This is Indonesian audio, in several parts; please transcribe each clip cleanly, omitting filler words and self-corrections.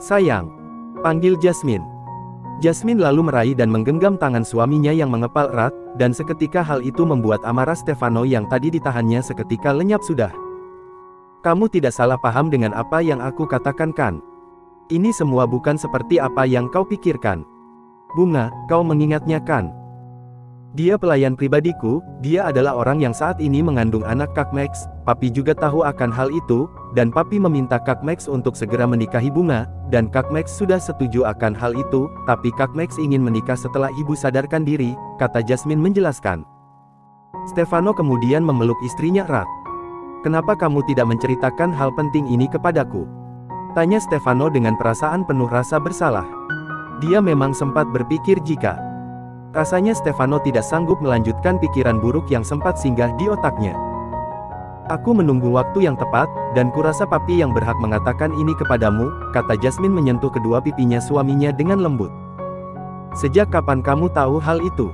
Sayang, panggil Jasmine. Jasmine lalu meraih dan menggenggam tangan suaminya yang mengepal erat, dan seketika hal itu membuat amarah Stefano yang tadi ditahannya seketika lenyap sudah. Kamu tidak salah paham dengan apa yang aku katakan kan? Ini semua bukan seperti apa yang kau pikirkan. Bunga, kau mengingatnya kan? Dia pelayan pribadiku, dia adalah orang yang saat ini mengandung anak Kak Max. Papi juga tahu akan hal itu, dan Papi meminta Kak Max untuk segera menikahi Bunga, dan Kak Max sudah setuju akan hal itu, tapi Kak Max ingin menikah setelah ibu sadarkan diri, kata Jasmine menjelaskan. Stefano kemudian memeluk istrinya erat. Kenapa kamu tidak menceritakan hal penting ini kepadaku? Tanya Stefano dengan perasaan penuh rasa bersalah. Dia memang sempat berpikir jika rasanya Stefano tidak sanggup melanjutkan pikiran buruk yang sempat singgah di otaknya. Aku menunggu waktu yang tepat, dan kurasa Papi yang berhak mengatakan ini kepadamu, kata Jasmine menyentuh kedua pipinya suaminya dengan lembut. Sejak kapan kamu tahu hal itu?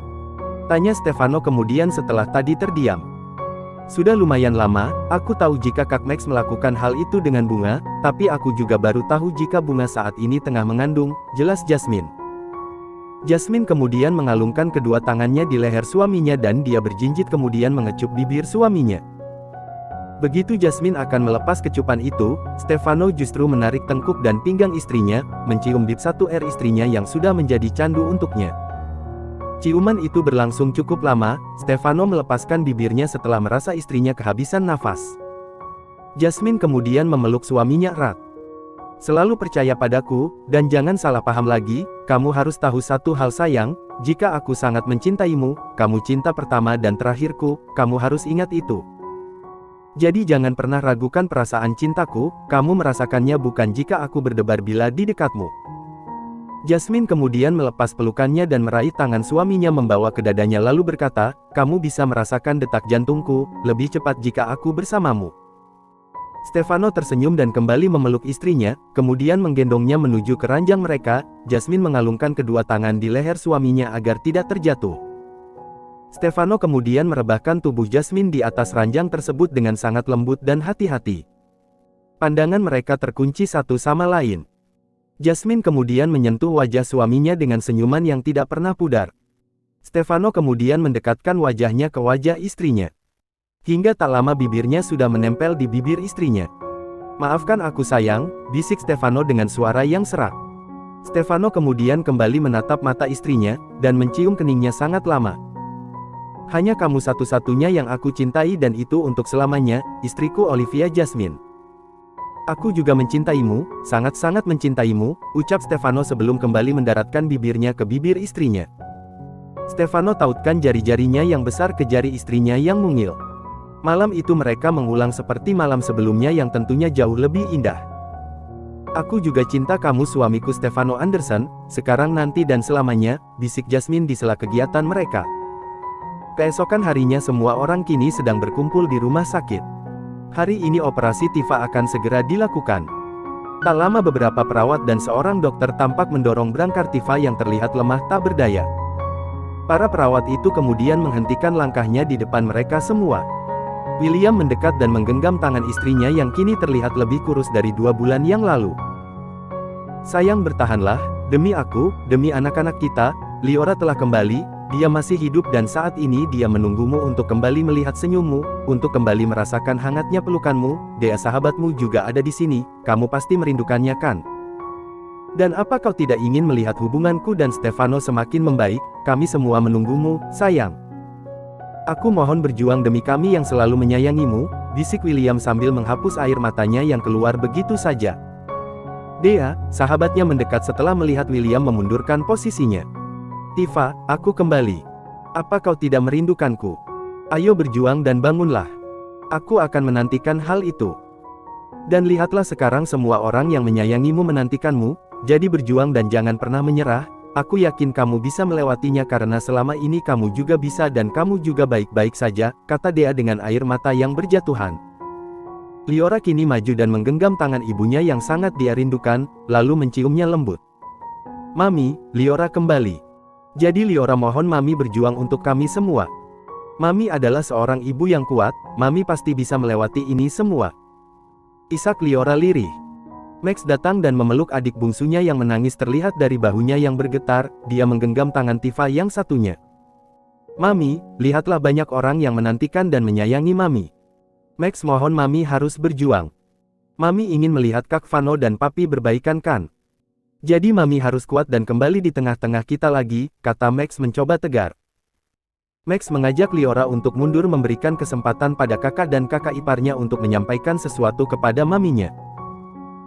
Tanya Stefano kemudian setelah tadi terdiam. Sudah lumayan lama, aku tahu jika Kak Max melakukan hal itu dengan Bunga, tapi aku juga baru tahu jika Bunga saat ini tengah mengandung, jelas Jasmine. Jasmine kemudian mengalungkan kedua tangannya di leher suaminya dan dia berjinjit kemudian mengecup bibir suaminya. Begitu Jasmine akan melepas kecupan itu, Stefano justru menarik tengkuk dan pinggang istrinya, mencium bib 1R istrinya yang sudah menjadi candu untuknya. Ciuman itu berlangsung cukup lama, Stefano melepaskan bibirnya setelah merasa istrinya kehabisan nafas. Jasmine kemudian memeluk suaminya erat. Selalu percaya padaku, dan jangan salah paham lagi, kamu harus tahu satu hal sayang, jika aku sangat mencintaimu, kamu cinta pertama dan terakhirku, kamu harus ingat itu. Jadi jangan pernah ragukan perasaan cintaku, kamu merasakannya bukan jika aku berdebar bila di dekatmu. Jasmine kemudian melepas pelukannya dan meraih tangan suaminya membawa ke dadanya lalu berkata, kamu bisa merasakan detak jantungku, lebih cepat jika aku bersamamu. Stefano tersenyum dan kembali memeluk istrinya, kemudian menggendongnya menuju ke ranjang mereka. Jasmine mengalungkan kedua tangan di leher suaminya agar tidak terjatuh. Stefano kemudian merebahkan tubuh Jasmine di atas ranjang tersebut dengan sangat lembut dan hati-hati. Pandangan mereka terkunci satu sama lain. Jasmine kemudian menyentuh wajah suaminya dengan senyuman yang tidak pernah pudar. Stefano kemudian mendekatkan wajahnya ke wajah istrinya. Hingga tak lama bibirnya sudah menempel di bibir istrinya. Maafkan aku sayang, bisik Stefano dengan suara yang serak. Stefano kemudian kembali menatap mata istrinya, dan mencium keningnya sangat lama. Hanya kamu satu-satunya yang aku cintai dan itu untuk selamanya, istriku Olivia Jasmine. Aku juga mencintaimu, sangat-sangat mencintaimu, ucap Stefano sebelum kembali mendaratkan bibirnya ke bibir istrinya. Stefano tautkan jari-jarinya yang besar ke jari istrinya yang mungil. Malam itu mereka mengulang seperti malam sebelumnya yang tentunya jauh lebih indah. Aku juga cinta kamu suamiku Stefano Anderson, sekarang nanti dan selamanya, bisik Jasmine di sela kegiatan mereka. Keesokan harinya semua orang kini sedang berkumpul di rumah sakit. Hari ini operasi Tifa akan segera dilakukan. Tak lama beberapa perawat dan seorang dokter tampak mendorong brangkar Tifa yang terlihat lemah tak berdaya. Para perawat itu kemudian menghentikan langkahnya di depan mereka semua. William mendekat dan menggenggam tangan istrinya yang kini terlihat lebih kurus dari 2 bulan yang lalu. Sayang bertahanlah, demi aku, demi anak-anak kita, Liora telah kembali, dia masih hidup dan saat ini dia menunggumu untuk kembali melihat senyummu, untuk kembali merasakan hangatnya pelukanmu, Dea sahabatmu juga ada di sini, kamu pasti merindukannya kan? Dan apa kau tidak ingin melihat hubunganku dan Stefano semakin membaik, kami semua menunggumu, sayang. Aku mohon berjuang demi kami yang selalu menyayangimu, bisik William sambil menghapus air matanya yang keluar begitu saja. Dea, sahabatnya mendekat setelah melihat William memundurkan posisinya. Tifa, aku kembali. Apa kau tidak merindukanku? Ayo berjuang dan bangunlah. Aku akan menantikan hal itu. Dan lihatlah sekarang semua orang yang menyayangimu menantikanmu, jadi berjuang dan jangan pernah menyerah. Aku yakin kamu bisa melewatinya karena selama ini kamu juga bisa dan kamu juga baik-baik saja, kata Dea dengan air mata yang berjatuhan. Liora kini maju dan menggenggam tangan ibunya yang sangat dia rindukan, lalu menciumnya lembut. Mami, Liora kembali. Jadi Liora mohon Mami berjuang untuk kami semua. Mami adalah seorang ibu yang kuat, Mami pasti bisa melewati ini semua. Isak Liora lirih. Max datang dan memeluk adik bungsunya yang menangis terlihat dari bahunya yang bergetar, dia menggenggam tangan Tifa yang satunya. Mami, lihatlah banyak orang yang menantikan dan menyayangi Mami. Max mohon Mami harus berjuang. Mami ingin melihat Kak Vano dan Papi berbaikan kan? Jadi Mami harus kuat dan kembali di tengah-tengah kita lagi, kata Max mencoba tegar. Max mengajak Liora untuk mundur memberikan kesempatan pada kakak dan kakak iparnya untuk menyampaikan sesuatu kepada maminya.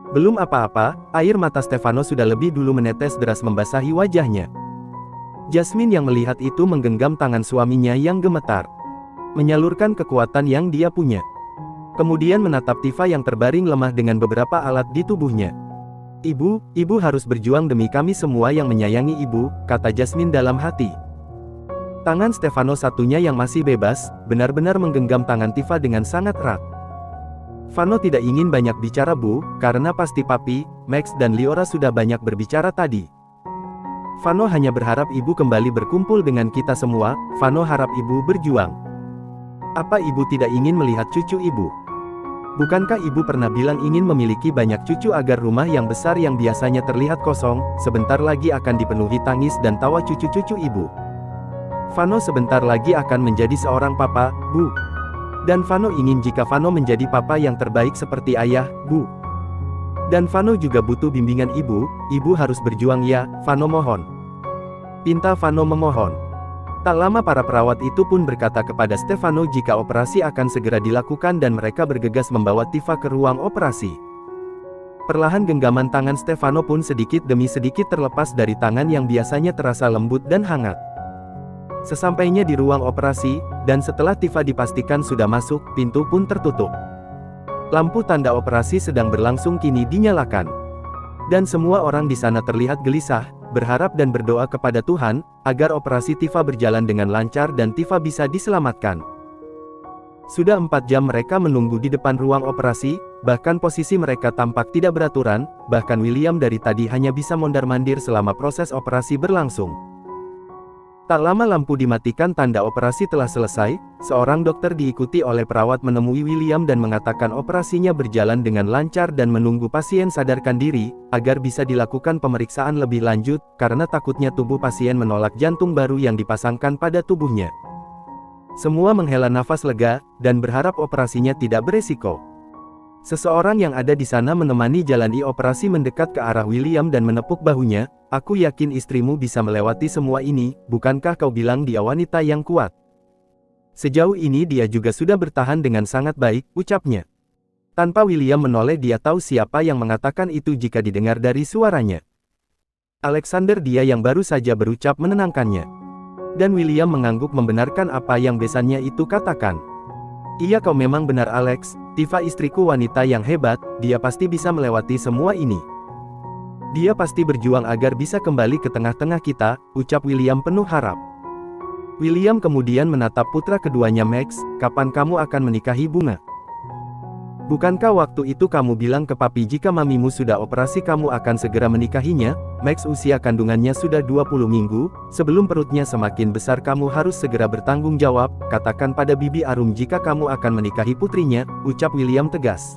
Belum apa-apa, air mata Stefano sudah lebih dulu menetes deras membasahi wajahnya. Jasmine yang melihat itu menggenggam tangan suaminya yang gemetar. Menyalurkan kekuatan yang dia punya. Kemudian menatap Tifa yang terbaring lemah dengan beberapa alat di tubuhnya. Ibu harus berjuang demi kami semua yang menyayangi ibu, kata Jasmine dalam hati. Tangan Stefano satunya yang masih bebas, benar-benar menggenggam tangan Tifa dengan sangat erat. Vano tidak ingin banyak bicara Bu, karena pasti Papi, Max dan Liora sudah banyak berbicara tadi. Vano hanya berharap ibu kembali berkumpul dengan kita semua, Vano harap ibu berjuang. Apa ibu tidak ingin melihat cucu ibu? Bukankah ibu pernah bilang ingin memiliki banyak cucu agar rumah yang besar yang biasanya terlihat kosong, sebentar lagi akan dipenuhi tangis dan tawa cucu-cucu ibu? Vano sebentar lagi akan menjadi seorang papa, Bu. Dan Vano ingin jika Vano menjadi papa yang terbaik seperti ayah, Bu. Dan Vano juga butuh bimbingan ibu harus berjuang ya, Vano mohon. Pinta Vano memohon. Tak lama para perawat itu pun berkata kepada Stefano jika operasi akan segera dilakukan dan mereka bergegas membawa Tifa ke ruang operasi. Perlahan genggaman tangan Stefano pun sedikit demi sedikit terlepas dari tangan yang biasanya terasa lembut dan hangat. Sesampainya di ruang operasi, dan setelah Tifa dipastikan sudah masuk, pintu pun tertutup. Lampu tanda operasi sedang berlangsung kini dinyalakan. Dan semua orang di sana terlihat gelisah, berharap dan berdoa kepada Tuhan, agar operasi Tifa berjalan dengan lancar dan Tifa bisa diselamatkan. Sudah 4 jam mereka menunggu di depan ruang operasi, bahkan posisi mereka tampak tidak beraturan, bahkan William dari tadi hanya bisa mondar-mandir selama proses operasi berlangsung. Tak lama lampu dimatikan tanda operasi telah selesai, seorang dokter diikuti oleh perawat menemui William dan mengatakan operasinya berjalan dengan lancar dan menunggu pasien sadarkan diri, agar bisa dilakukan pemeriksaan lebih lanjut, karena takutnya tubuh pasien menolak jantung baru yang dipasangkan pada tubuhnya. Semua menghela nafas lega, dan berharap operasinya tidak beresiko. Seseorang yang ada di sana menemani jalani operasi mendekat ke arah William dan menepuk bahunya. Aku yakin istrimu bisa melewati semua ini, bukankah kau bilang dia wanita yang kuat? Sejauh ini dia juga sudah bertahan dengan sangat baik, ucapnya. Tanpa William menoleh dia tahu siapa yang mengatakan itu jika didengar dari suaranya. Alexander dia yang baru saja berucap menenangkannya. Dan William mengangguk membenarkan apa yang besannya itu katakan. Iya kau memang benar Alex, Tifa istriku wanita yang hebat, dia pasti bisa melewati semua ini. Dia pasti berjuang agar bisa kembali ke tengah-tengah kita, ucap William penuh harap. William kemudian menatap putra keduanya Max, kapan kamu akan menikahi Bunga? Bukankah waktu itu kamu bilang ke Papi jika mamimu sudah operasi kamu akan segera menikahinya? Max usia kandungannya sudah 20 minggu, sebelum perutnya semakin besar kamu harus segera bertanggung jawab, katakan pada Bibi Arum jika kamu akan menikahi putrinya, ucap William tegas.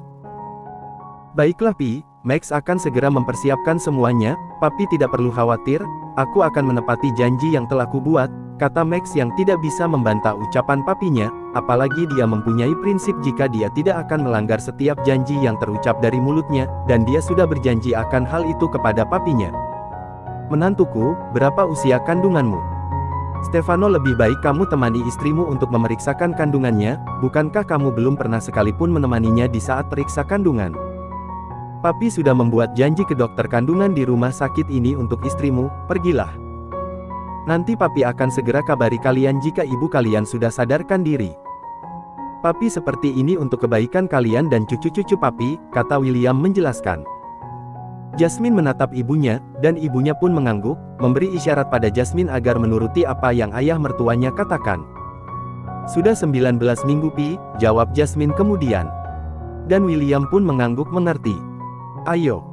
Baiklah Pi, Max akan segera mempersiapkan semuanya, Papi tidak perlu khawatir, aku akan menepati janji yang telah kubuat, kata Max yang tidak bisa membantah ucapan papinya, apalagi dia mempunyai prinsip jika dia tidak akan melanggar setiap janji yang terucap dari mulutnya, dan dia sudah berjanji akan hal itu kepada papinya. Menantuku, berapa usia kandunganmu? Stefano lebih baik kamu temani istrimu untuk memeriksakan kandungannya, bukankah kamu belum pernah sekalipun menemaninya di saat periksa kandungan? Papi sudah membuat janji ke dokter kandungan di rumah sakit ini untuk istrimu, pergilah. Nanti Papi akan segera kabari kalian jika ibu kalian sudah sadarkan diri. Papi seperti ini untuk kebaikan kalian dan cucu-cucu Papi, kata William menjelaskan. Jasmine menatap ibunya, dan ibunya pun mengangguk, memberi isyarat pada Jasmine agar menuruti apa yang ayah mertuanya katakan. Sudah 19 minggu Pi, jawab Jasmine kemudian. Dan William pun mengangguk mengerti. Ayo.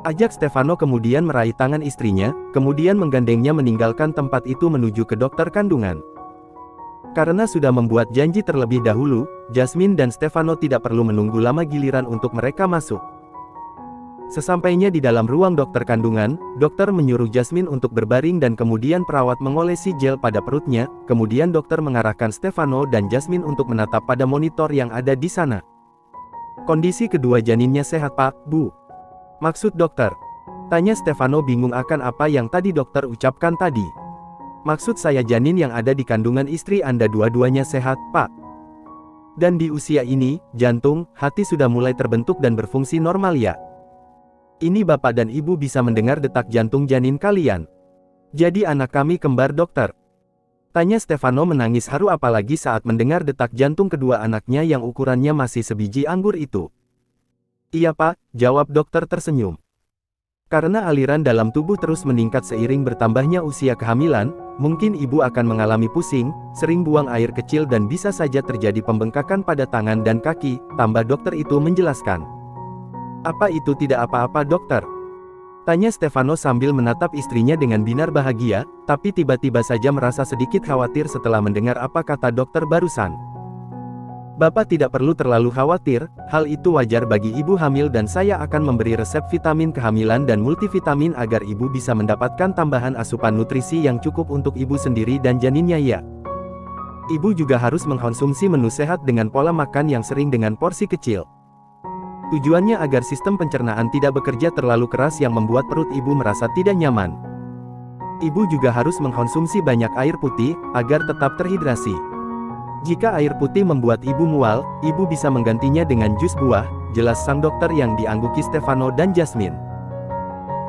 Ajak Stefano kemudian meraih tangan istrinya, kemudian menggandengnya meninggalkan tempat itu menuju ke dokter kandungan. Karena sudah membuat janji terlebih dahulu, Jasmine dan Stefano tidak perlu menunggu lama giliran untuk mereka masuk. Sesampainya di dalam ruang dokter kandungan, dokter menyuruh Jasmine untuk berbaring dan kemudian perawat mengolesi gel pada perutnya, kemudian dokter mengarahkan Stefano dan Jasmine untuk menatap pada monitor yang ada di sana. Kondisi kedua janinnya sehat Pak, Bu. Maksud dokter? Tanya Stefano bingung akan apa yang tadi dokter ucapkan tadi. Maksud saya janin yang ada di kandungan istri Anda dua-duanya sehat, Pak. Dan di usia ini, jantung, hati sudah mulai terbentuk dan berfungsi normal ya. Ini bapak dan ibu bisa mendengar detak jantung janin kalian. Jadi anak kami kembar dokter. Tanya Stefano menangis haru apalagi saat mendengar detak jantung kedua anaknya yang ukurannya masih sebiji anggur itu. Iya Pak, jawab dokter tersenyum. Karena aliran dalam tubuh terus meningkat seiring bertambahnya usia kehamilan, mungkin ibu akan mengalami pusing, sering buang air kecil dan bisa saja terjadi pembengkakan pada tangan dan kaki, tambah dokter itu menjelaskan. Apa itu tidak apa-apa dokter? Tanya Stefano sambil menatap istrinya dengan binar bahagia, tapi tiba-tiba saja merasa sedikit khawatir setelah mendengar apa kata dokter barusan. Bapak tidak perlu terlalu khawatir, hal itu wajar bagi ibu hamil dan saya akan memberi resep vitamin kehamilan dan multivitamin agar ibu bisa mendapatkan tambahan asupan nutrisi yang cukup untuk ibu sendiri dan janinnya ya. Ibu juga harus mengkonsumsi menu sehat dengan pola makan yang sering dengan porsi kecil. Tujuannya agar sistem pencernaan tidak bekerja terlalu keras yang membuat perut ibu merasa tidak nyaman. Ibu juga harus mengkonsumsi banyak air putih, agar tetap terhidrasi. Jika air putih membuat ibu mual, ibu bisa menggantinya dengan jus buah, jelas sang dokter yang diangguki Stefano dan Jasmine.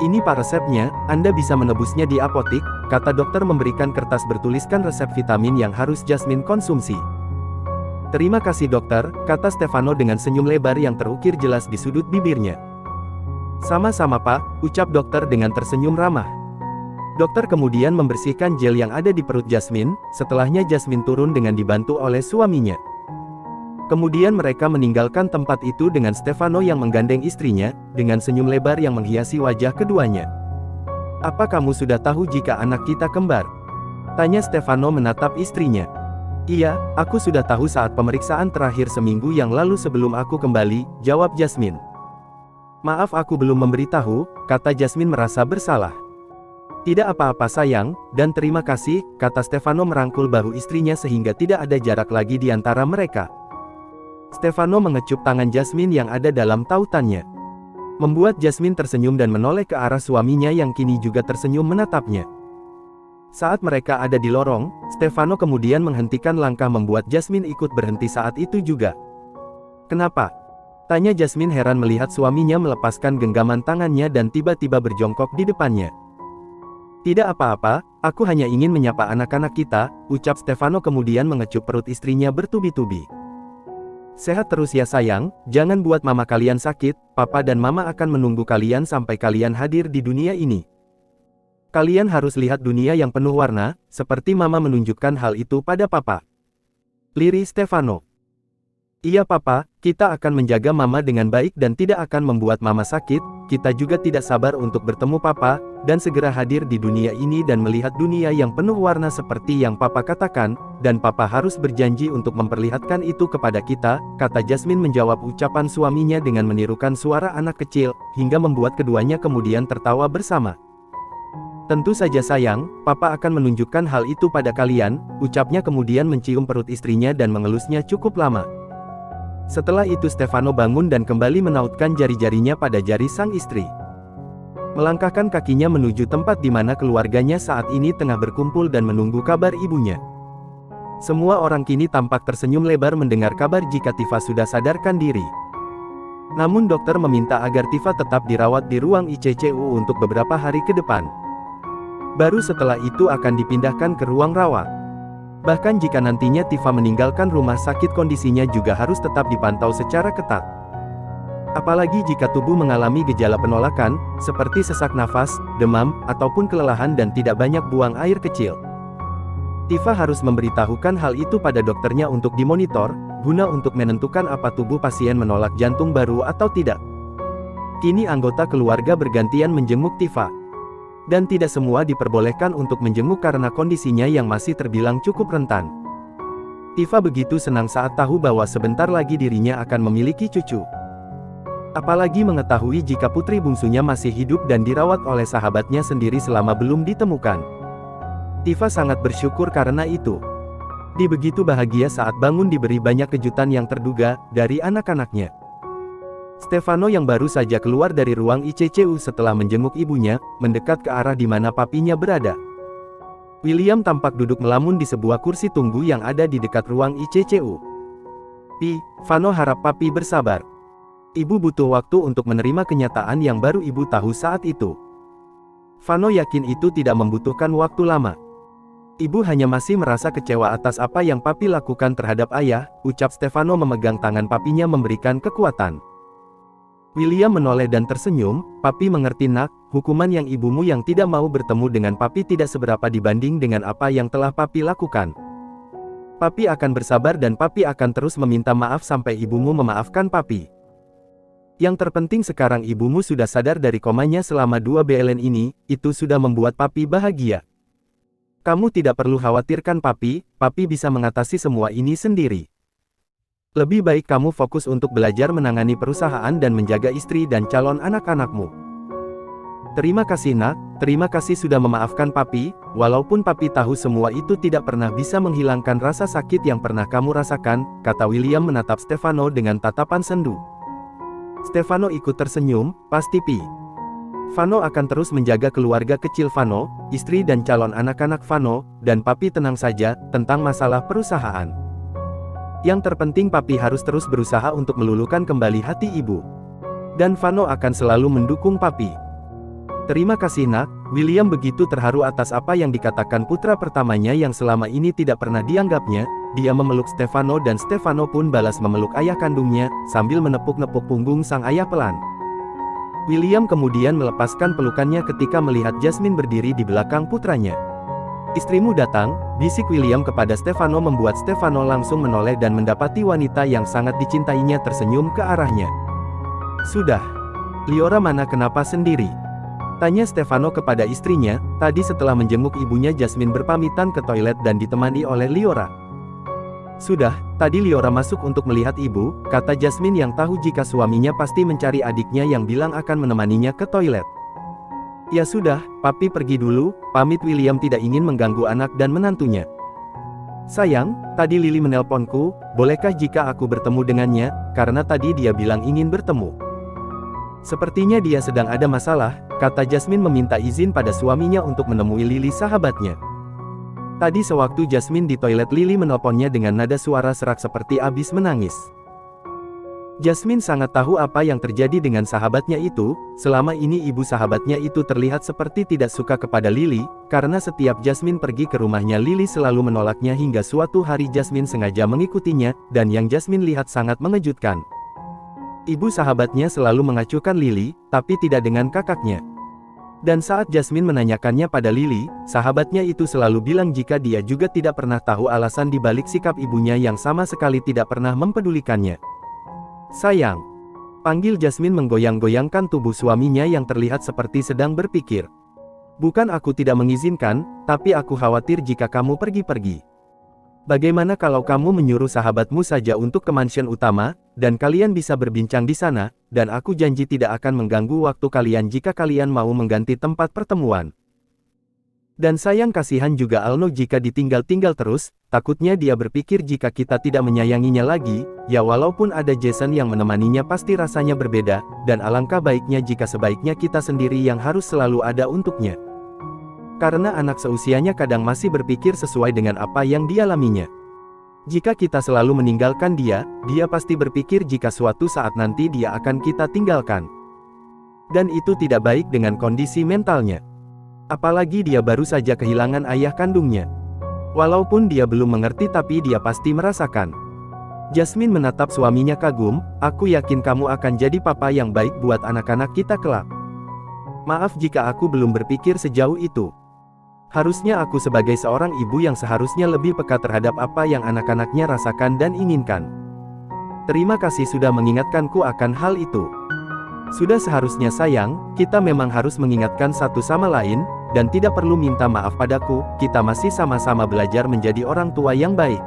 Ini Pak resepnya, Anda bisa menebusnya di apotik, kata dokter memberikan kertas bertuliskan resep vitamin yang harus Jasmine konsumsi. Terima kasih dokter, kata Stefano dengan senyum lebar yang terukir jelas di sudut bibirnya. Sama-sama Pak, ucap dokter dengan tersenyum ramah. Dokter kemudian membersihkan gel yang ada di perut Jasmine, setelahnya Jasmine turun dengan dibantu oleh suaminya. Kemudian mereka meninggalkan tempat itu dengan Stefano yang menggandeng istrinya, dengan senyum lebar yang menghiasi wajah keduanya. Apa kamu sudah tahu jika anak kita kembar? Tanya Stefano menatap istrinya. Iya, aku sudah tahu saat pemeriksaan terakhir seminggu yang lalu sebelum aku kembali, jawab Jasmine. Maaf aku belum memberitahu, kata Jasmine merasa bersalah. Tidak apa-apa sayang, dan terima kasih, kata Stefano merangkul bahu istrinya sehingga tidak ada jarak lagi di antara mereka. Stefano mengecup tangan Jasmine yang ada dalam tautannya. Membuat Jasmine tersenyum dan menoleh ke arah suaminya yang kini juga tersenyum menatapnya. Saat mereka ada di lorong, Stefano kemudian menghentikan langkah membuat Jasmine ikut berhenti saat itu juga. Kenapa? Tanya Jasmine heran melihat suaminya melepaskan genggaman tangannya dan tiba-tiba berjongkok di depannya. Tidak apa-apa, aku hanya ingin menyapa anak-anak kita, ucap Stefano kemudian mengecup perut istrinya bertubi-tubi. Sehat terus ya sayang, jangan buat mama kalian sakit, papa dan mama akan menunggu kalian sampai kalian hadir di dunia ini. Kalian harus lihat dunia yang penuh warna, seperti mama menunjukkan hal itu pada papa. Lirih Stefano. Iya papa, kita akan menjaga mama dengan baik dan tidak akan membuat mama sakit, kita juga tidak sabar untuk bertemu papa, dan segera hadir di dunia ini dan melihat dunia yang penuh warna seperti yang papa katakan, dan papa harus berjanji untuk memperlihatkan itu kepada kita, kata Jasmine menjawab ucapan suaminya dengan menirukan suara anak kecil, hingga membuat keduanya kemudian tertawa bersama. Tentu saja sayang, papa akan menunjukkan hal itu pada kalian, ucapnya kemudian mencium perut istrinya dan mengelusnya cukup lama. Setelah itu Stefano bangun dan kembali menautkan jari-jarinya pada jari sang istri. Melangkahkan kakinya menuju tempat di mana keluarganya saat ini tengah berkumpul dan menunggu kabar ibunya. Semua orang kini tampak tersenyum lebar mendengar kabar jika Tifa sudah sadarkan diri. Namun dokter meminta agar Tifa tetap dirawat di ruang ICCU untuk beberapa hari ke depan. Baru setelah itu akan dipindahkan ke ruang rawat. Bahkan jika nantinya Tifa meninggalkan rumah sakit kondisinya juga harus tetap dipantau secara ketat. Apalagi jika tubuh mengalami gejala penolakan, seperti sesak nafas, demam, ataupun kelelahan dan tidak banyak buang air kecil. Tifa harus memberitahukan hal itu pada dokternya untuk dimonitor, guna untuk menentukan apa tubuh pasien menolak jantung baru atau tidak. Kini anggota keluarga bergantian menjenguk Tifa. Dan tidak semua diperbolehkan untuk menjenguk karena kondisinya yang masih terbilang cukup rentan. Tifa begitu senang saat tahu bahwa sebentar lagi dirinya akan memiliki cucu. Apalagi mengetahui jika putri bungsunya masih hidup dan dirawat oleh sahabatnya sendiri selama belum ditemukan. Tifa sangat bersyukur karena itu. Dia begitu bahagia saat bangun diberi banyak kejutan yang terduga dari anak-anaknya. Stefano yang baru saja keluar dari ruang ICCU setelah menjenguk ibunya, mendekat ke arah di mana papinya berada. William tampak duduk melamun di sebuah kursi tunggu yang ada di dekat ruang ICCU. Vano harap papi bersabar. Ibu butuh waktu untuk menerima kenyataan yang baru ibu tahu saat itu. Vano yakin itu tidak membutuhkan waktu lama. Ibu hanya masih merasa kecewa atas apa yang papi lakukan terhadap ayah, ucap Stefano memegang tangan papinya memberikan kekuatan. William menoleh dan tersenyum, papi mengerti nak, hukuman yang ibumu yang tidak mau bertemu dengan papi tidak seberapa dibanding dengan apa yang telah papi lakukan. Papi akan bersabar dan papi akan terus meminta maaf sampai ibumu memaafkan papi. Yang terpenting sekarang ibumu sudah sadar dari komanya selama 2 bulan ini, itu sudah membuat papi bahagia. Kamu tidak perlu khawatirkan papi, papi bisa mengatasi semua ini sendiri. Lebih baik kamu fokus untuk belajar menangani perusahaan dan menjaga istri dan calon anak-anakmu. Terima kasih nak, terima kasih sudah memaafkan papi, walaupun papi tahu semua itu tidak pernah bisa menghilangkan rasa sakit yang pernah kamu rasakan, kata William menatap Stefano dengan tatapan sendu. Stefano ikut tersenyum, pasti Vano akan terus menjaga keluarga kecil Vano, istri dan calon anak-anak Vano, dan papi tenang saja, tentang masalah perusahaan. Yang terpenting papi harus terus berusaha untuk meluluhkan kembali hati ibu. Dan Vano akan selalu mendukung papi. Terima kasih nak, William begitu terharu atas apa yang dikatakan putra pertamanya yang selama ini tidak pernah dianggapnya. Dia memeluk Stefano dan Stefano pun balas memeluk ayah kandungnya, sambil menepuk-nepuk punggung sang ayah pelan. William kemudian melepaskan pelukannya ketika melihat Jasmine berdiri di belakang putranya. Istrimu datang, bisik William kepada Stefano membuat Stefano langsung menoleh dan mendapati wanita yang sangat dicintainya tersenyum ke arahnya. Sudah. Liora mana kenapa sendiri? Tanya Stefano kepada istrinya, tadi setelah menjenguk ibunya Jasmine berpamitan ke toilet dan ditemani oleh Liora. Sudah, tadi Liora masuk untuk melihat ibu, kata Jasmine yang tahu jika suaminya pasti mencari adiknya yang bilang akan menemaninya ke toilet. Ya sudah, papi pergi dulu, pamit. William tidak ingin mengganggu anak dan menantunya. Sayang, tadi Lily menelponku, bolehkah jika aku bertemu dengannya, karena tadi dia bilang ingin bertemu. Sepertinya dia sedang ada masalah, kata Jasmine meminta izin pada suaminya untuk menemui Lily sahabatnya. Tadi sewaktu Jasmine di toilet Lily menelponnya dengan nada suara serak seperti abis menangis. Jasmine sangat tahu apa yang terjadi dengan sahabatnya itu, selama ini ibu sahabatnya itu terlihat seperti tidak suka kepada Lily, karena setiap Jasmine pergi ke rumahnya Lily selalu menolaknya hingga suatu hari Jasmine sengaja mengikutinya, dan yang Jasmine lihat sangat mengejutkan. Ibu sahabatnya selalu mengacuhkan Lily, tapi tidak dengan kakaknya. Dan saat Jasmine menanyakannya pada Lily, sahabatnya itu selalu bilang jika dia juga tidak pernah tahu alasan di balik sikap ibunya yang sama sekali tidak pernah mempedulikannya. Sayang, panggil Jasmine menggoyang-goyangkan tubuh suaminya yang terlihat seperti sedang berpikir. Bukan aku tidak mengizinkan, tapi aku khawatir jika kamu pergi-pergi. Bagaimana kalau kamu menyuruh sahabatmu saja untuk ke mansion utama, dan kalian bisa berbincang di sana, dan aku janji tidak akan mengganggu waktu kalian jika kalian mau mengganti tempat pertemuan. Dan sayang kasihan juga Alno jika ditinggal-tinggal terus, takutnya dia berpikir jika kita tidak menyayanginya lagi, ya walaupun ada Jason yang menemaninya pasti rasanya berbeda, dan alangkah baiknya jika sebaiknya kita sendiri yang harus selalu ada untuknya. Karena anak seusianya kadang masih berpikir sesuai dengan apa yang dialaminya. Jika kita selalu meninggalkan dia, dia pasti berpikir jika suatu saat nanti dia akan kita tinggalkan. Dan itu tidak baik dengan kondisi mentalnya. Apalagi dia baru saja kehilangan ayah kandungnya. Walaupun dia belum mengerti tapi dia pasti merasakan. Jasmine menatap suaminya kagum, aku yakin kamu akan jadi papa yang baik buat anak-anak kita kelak. Maaf jika aku belum berpikir sejauh itu. Harusnya aku sebagai seorang ibu yang seharusnya lebih peka terhadap apa yang anak-anaknya rasakan dan inginkan. Terima kasih sudah mengingatkanku akan hal itu. Sudah seharusnya sayang, kita memang harus mengingatkan satu sama lain, dan tidak perlu minta maaf padaku, kita masih sama-sama belajar menjadi orang tua yang baik.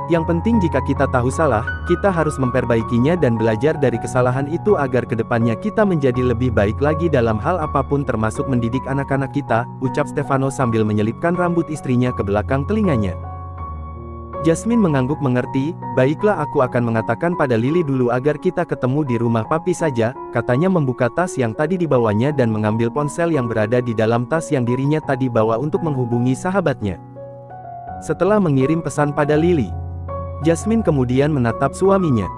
Yang penting jika kita tahu salah, kita harus memperbaikinya dan belajar dari kesalahan itu agar kedepannya kita menjadi lebih baik lagi dalam hal apapun termasuk mendidik anak-anak kita, ucap Stefano sambil menyelipkan rambut istrinya ke belakang telinganya. Jasmine mengangguk mengerti. Baiklah, aku akan mengatakan pada Lily dulu agar kita ketemu di rumah papi saja, katanya membuka tas yang tadi dibawanya dan mengambil ponsel yang berada di dalam tas yang dirinya tadi bawa untuk menghubungi sahabatnya. Setelah mengirim pesan pada Lily, Jasmine kemudian menatap suaminya.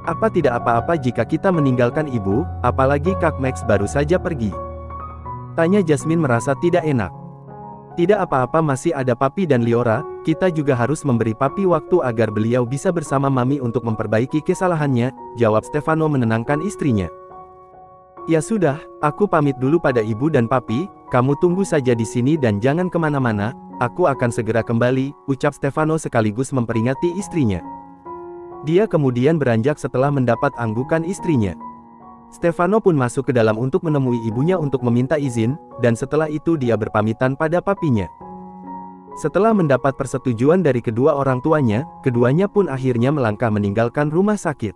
Apa tidak apa-apa jika kita meninggalkan ibu, apalagi Kak Max baru saja pergi? Tanya Jasmine merasa tidak enak. Tidak apa-apa, masih ada papi dan Liora, kita juga harus memberi papi waktu agar beliau bisa bersama mami untuk memperbaiki kesalahannya, jawab Stefano menenangkan istrinya. Ya sudah, aku pamit dulu pada ibu dan papi, kamu tunggu saja di sini dan jangan kemana-mana, aku akan segera kembali, ucap Stefano sekaligus memperingati istrinya. Dia kemudian beranjak setelah mendapat anggukan istrinya. Stefano pun masuk ke dalam untuk menemui ibunya untuk meminta izin, dan setelah itu dia berpamitan pada papinya. Setelah mendapat persetujuan dari kedua orang tuanya, keduanya pun akhirnya melangkah meninggalkan rumah sakit.